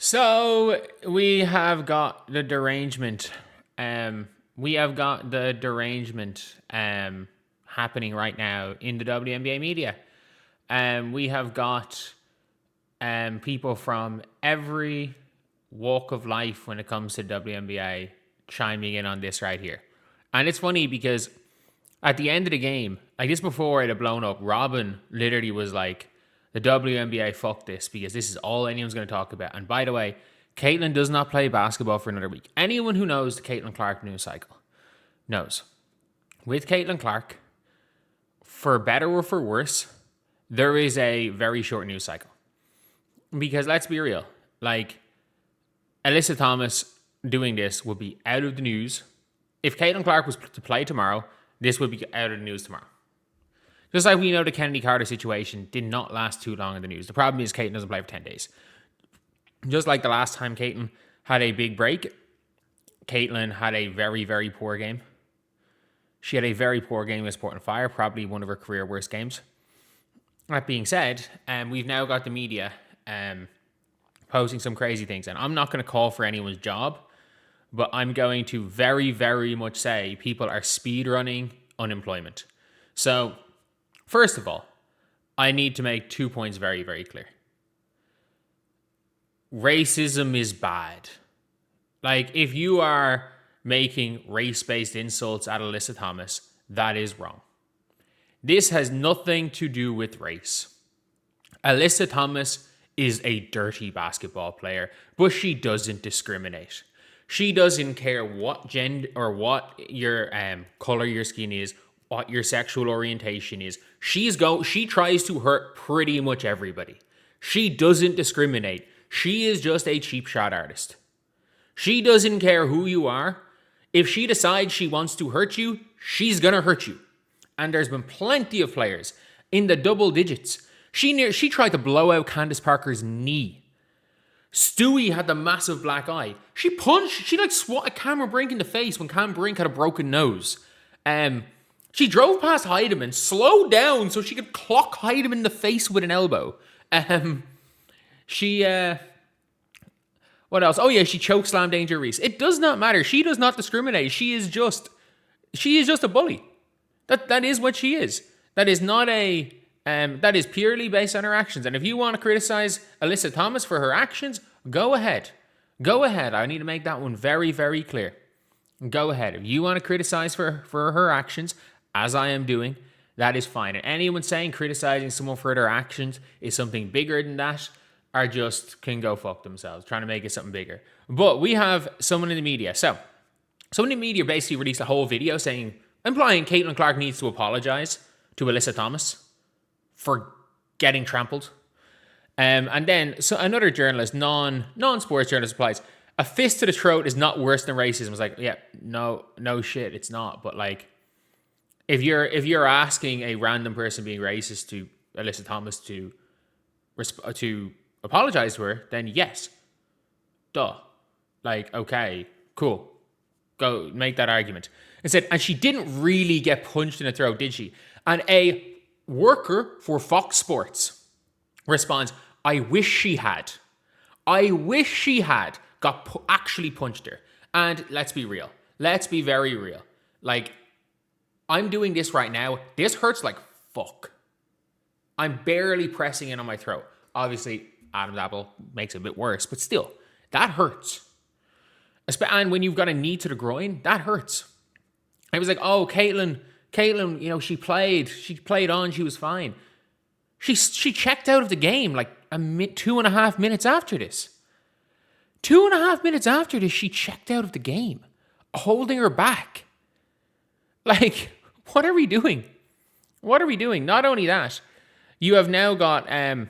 So we have got the derangement. We have got the derangement happening right now in the WNBA media. We have got people from every walk of life when it comes to WNBA chiming in on this right here. And it's funny because at the end of the game, like this before it had blown up, Robin literally was like, the WNBA, fuck this, because this is all anyone's going to talk about. And by the way, Caitlin does not play basketball for another week. Anyone who knows the Caitlin Clark news cycle knows. With Caitlin Clark, for better or for worse, there is a very short news cycle. Because let's be real, like, Alyssa Thomas doing this would be out of the news. If Caitlin Clark was to play tomorrow, this would be out of the news tomorrow. Just like we know the Kennedy Carter situation did not last too long in the news. The problem is Caitlin doesn't play for 10 days. Just like the last time Caitlin had a big break, Caitlin had a very, very poor game. She had a very poor game with Sport and Fire, probably one of her career worst games. That being said, we've now got the media posting some crazy things. And I'm not going to call for anyone's job, but I'm going to very, very much say people are speedrunning unemployment. So, first of all, I need to make 2 points very, very clear. Racism is bad. Like, if you are making race-based insults at Alyssa Thomas, that is wrong. This has nothing to do with race. Alyssa Thomas is a dirty basketball player, but she doesn't discriminate. She doesn't care what gender or what your color your skin is, what your sexual orientation is. She tries to hurt pretty much everybody. She doesn't discriminate. She is just a cheap shot artist. She doesn't care who you are. If she decides she wants to hurt you, she's gonna hurt you. And there's been plenty of players in the double digits. She tried to blow out Candace Parker's knee. Stewie had the massive black eye. She swatted Cameron Brink in the face when Cam Brink had a broken nose. She drove past Heidemann, slowed down so she could clock Heidemann in the face with an elbow. What else? Oh yeah, she chokeslammed Angel Reese. It does not matter. She does not discriminate. She is just a bully. That is what she is. That is not a that is purely based on her actions. And if you want to criticize Alyssa Thomas for her actions, go ahead. Go ahead. I need to make that one very, very clear. Go ahead. If you want to criticize for her actions, as I am doing, that is fine. And anyone saying criticizing someone for their actions is something bigger than that are just can go fuck themselves, trying to make it something bigger. But we have someone in the media. So, someone in the media basically released a whole video implying Caitlin Clark needs to apologize to Alyssa Thomas for getting trampled. And then another journalist, non-sports journalist replies, a fist to the throat is not worse than racism. I was like, yeah, no shit, it's not. But like, if you're asking a random person being racist to Alyssa Thomas to apologize to her, then yes. Duh. Like, okay, cool. Go make that argument. It said, and she didn't really get punched in the throat, did she? And a worker for Fox Sports responds, I wish she had. I wish she had actually punched her. And let's be real. Let's be very real. Like, I'm doing this right now. This hurts like fuck. I'm barely pressing in on my throat. Obviously, Adam's apple makes it a bit worse, but still, that hurts. And when you've got a knee to the groin, that hurts. I was like, oh, Caitlin, you know, she played on, she was fine. She checked out of the game like 2.5 minutes after this. 2.5 minutes after this, she checked out of the game, holding her back. Like, what are we doing? What are we doing? Not only that, you have now got, I'm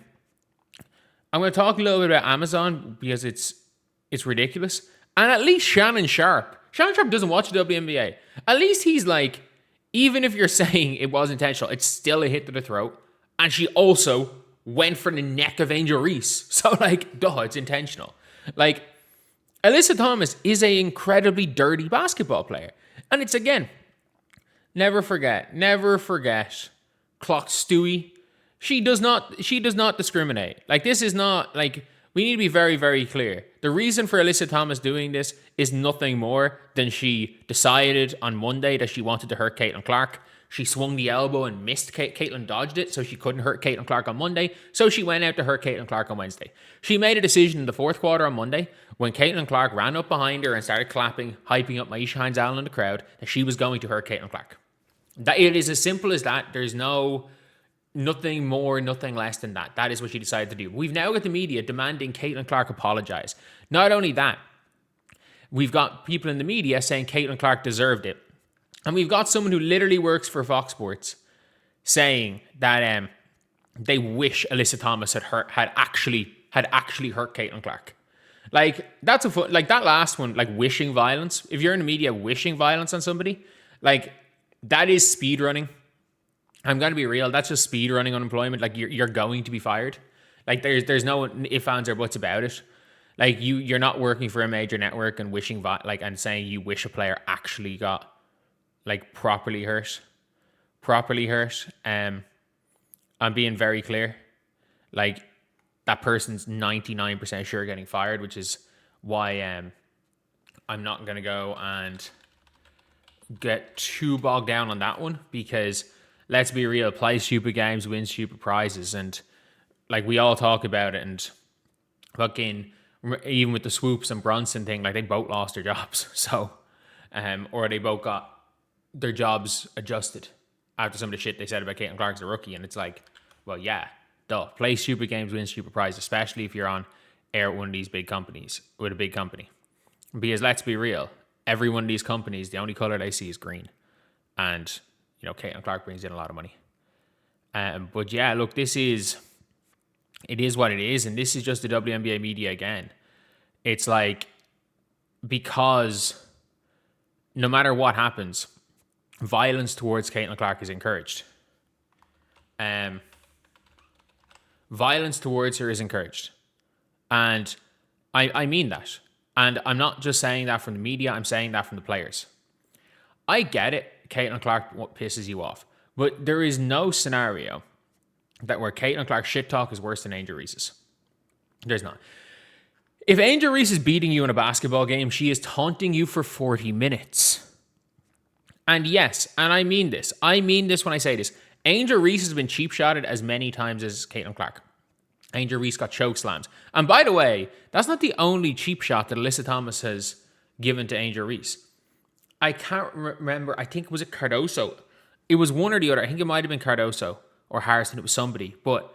going to talk a little bit about Amazon because it's ridiculous. And at least Shannon Sharp doesn't watch the WNBA. At least he's like, even if you're saying it was intentional, it's still a hit to the throat. And she also went for the neck of Angel Reese. So like, duh, it's intentional. Like, Alyssa Thomas is an incredibly dirty basketball player. And it's, again, never forget, clock Stewie. She does not discriminate. Like, this is not like We need to be very, very clear. The reason for Alyssa Thomas doing this is nothing more than she decided on Monday that she wanted to hurt Caitlin Clark. She swung the elbow and missed. Caitlin dodged it, so she couldn't hurt Caitlin Clark on Monday. So she went out to hurt Caitlin Clark on Wednesday. She made a decision in the fourth quarter on Monday when Caitlin Clark ran up behind her and started clapping, hyping up Maisha Hines-Allen in the crowd, that she was going to hurt Caitlin Clark. That it is as simple as that. There's nothing more, nothing less than that. That is what she decided to do. We've now got the media demanding Caitlin Clark apologize. Not only that, we've got people in the media saying Caitlin Clark deserved it. And we've got someone who literally works for Fox Sports saying that they wish Alyssa Thomas had actually hurt Caitlin Clark. Like, that's that last one, like wishing violence. If you're in the media wishing violence on somebody, like, that is speed running. I'm going to be real. That's just speed running unemployment. Like, you're going to be fired. Like, there's no ifs, ands, or buts about it. Like, you're not working for a major network and wishing and saying you wish a player actually got like properly hurt. I'm being very clear. Like, that person's 99% sure getting fired, which is why I'm not going to go and get too bogged down on that one, because let's be real, play stupid games, win stupid prizes, and like, we all talk about it, and fucking, even with the Swoops and Bronson thing, like, they both lost their jobs, so or they both got their jobs adjusted after some of the shit they said about Caitlin Clark as a rookie. And it's like, well, yeah, duh. Play stupid games, win stupid prizes, especially if you're on air at one of these big companies, with a big company. Because let's be real, every one of these companies, the only color they see is green. And, you know, Caitlin Clark brings in a lot of money. But yeah, look, it is what it is. And this is just the WNBA media again. It's like, because no matter what happens, violence towards Caitlin Clark is encouraged. Violence towards her is encouraged. And I mean that. And I'm not just saying that from the media, I'm saying that from the players. I get it, Caitlin Clark pisses you off. But there is no scenario that where Caitlin Clark's shit talk is worse than Angel Reese's. There's not. If Angel Reese is beating you in a basketball game, she is taunting you for 40 minutes. And yes, and I mean this when I say this, Angel Reese has been cheap shotted as many times as Caitlin Clark. Angel Reese got choke slams. And by the way, that's not the only cheap shot that Alyssa Thomas has given to Angel Reese. I can't remember, I think, was it Cardoso? It was one or the other. I think it might have been Cardoso or Harrison. It was somebody. But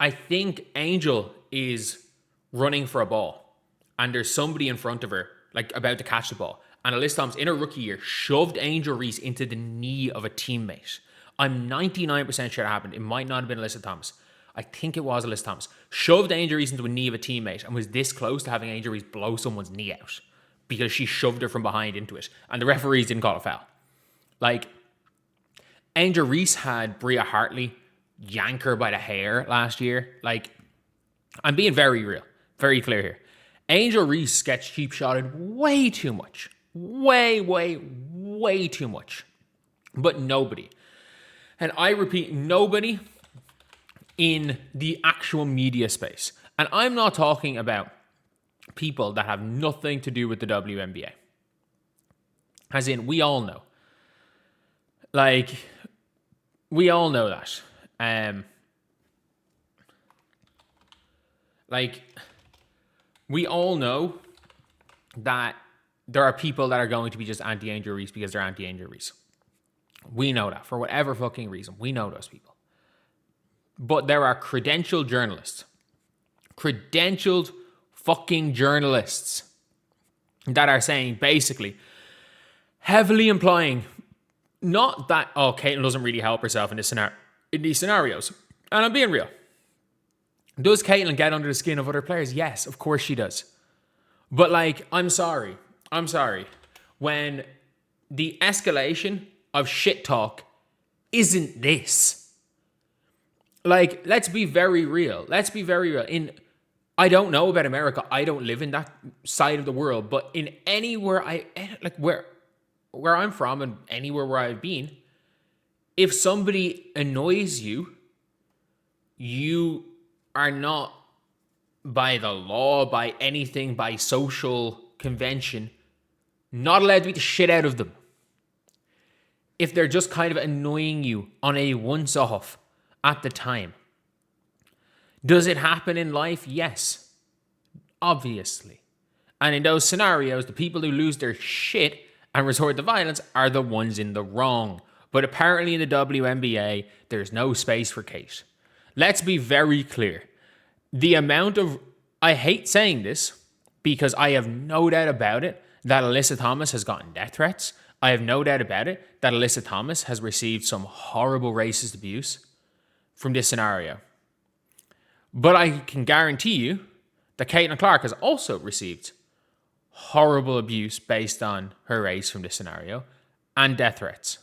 I think Angel is running for a ball and there's somebody in front of her, like, about to catch the ball. And Alyssa Thomas, in her rookie year, shoved Angel Reese into the knee of a teammate. I'm 99% sure it happened. It might not have been Alyssa Thomas. I think it was Alyssa Thomas. Shoved Angel Reese into a knee of a teammate and was this close to having Angel Reese blow someone's knee out because she shoved her from behind into it. And the referees didn't call a foul. Like, Angel Reese had Bria Hartley yank her by the hair last year. Like, I'm being very real, very clear here. Angel Reese gets cheap shotted way too much. Way too much. But nobody, and I repeat, nobody in the actual media space, and I'm not talking about people that have nothing to do with the WNBA. As in, we all know. Like, we all know that. Like, we all know that there are people that are going to be just anti-Angel Reese because they're anti-Angel Reese. We know that for whatever fucking reason. We know those people. But there are credentialed journalists. Credentialed fucking journalists that are saying, basically, heavily implying, not that, oh, Caitlin doesn't really help herself in these scenarios. And I'm being real. Does Caitlin get under the skin of other players? Yes, of course she does. But, like, I'm sorry. When the escalation of shit talk isn't this. Like, let's be very real. I don't know about America. I don't live in that side of the world. But in anywhere where I'm from and anywhere where I've been, if somebody annoys you, you are not by the law, by anything, by social convention, not allowed to beat the shit out of them. If they're just kind of annoying you on a once-off at the time. Does it happen in life? Yes. Obviously. And in those scenarios, the people who lose their shit and resort to violence are the ones in the wrong. But apparently in the WNBA, there's no space for Kate. Let's be very clear. The amount of... I hate saying this because I have no doubt about it that Alyssa Thomas has gotten death threats. I have no doubt about it that Alyssa Thomas has received some horrible racist abuse from this scenario. But I can guarantee you that Caitlin Clark has also received horrible abuse based on her race from this scenario and death threats.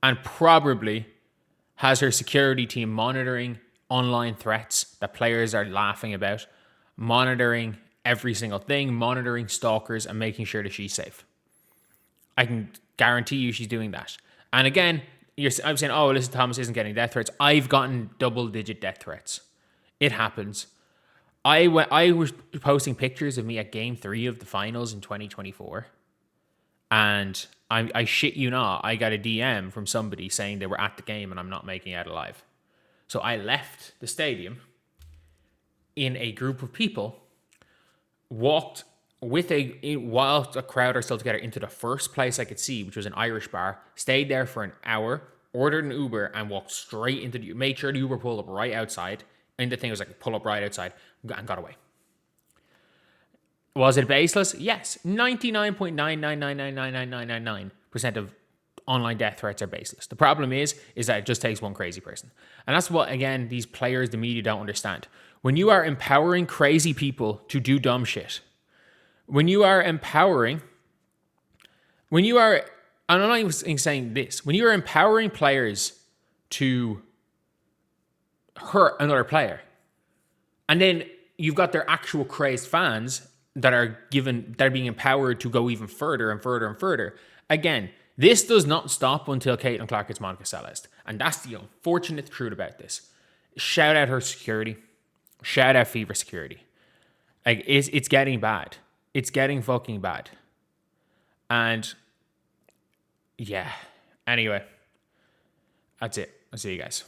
And probably has her security team monitoring online threats that players are laughing about, monitoring every single thing, monitoring stalkers and making sure that she's safe. I can guarantee you she's doing that. And again, I'm saying, oh, Alyssa Thomas isn't getting death threats. I've gotten double-digit death threats. It happens. I was posting pictures of me at Game 3 of the finals in 2024. And I shit you not, I got a DM from somebody saying they were at the game and I'm not making it out alive. So I left the stadium in a group of people, walked while the crowd are still together into the first place I could see, which was an Irish bar, stayed there for an hour, ordered an Uber and walked straight into made sure the Uber pulled up right outside. And the thing was like, pull up right outside and got away. Was it baseless? Yes. 99.9999999% of online death threats are baseless. The problem is that it just takes one crazy person. And that's what, again, these players, the media don't understand. When you are empowering crazy people to do dumb shit, I'm not even saying this, when you are empowering players to hurt another player, and then you've got their actual crazed fans that are being empowered to go even further and further and further. Again, this does not stop until Caitlin Clark gets Monica Seles. And that's the unfortunate truth about this. Shout out her security. Shout out Fever security. Like, it's getting bad. It's getting fucking bad. And yeah. Anyway, that's it. I'll see you guys.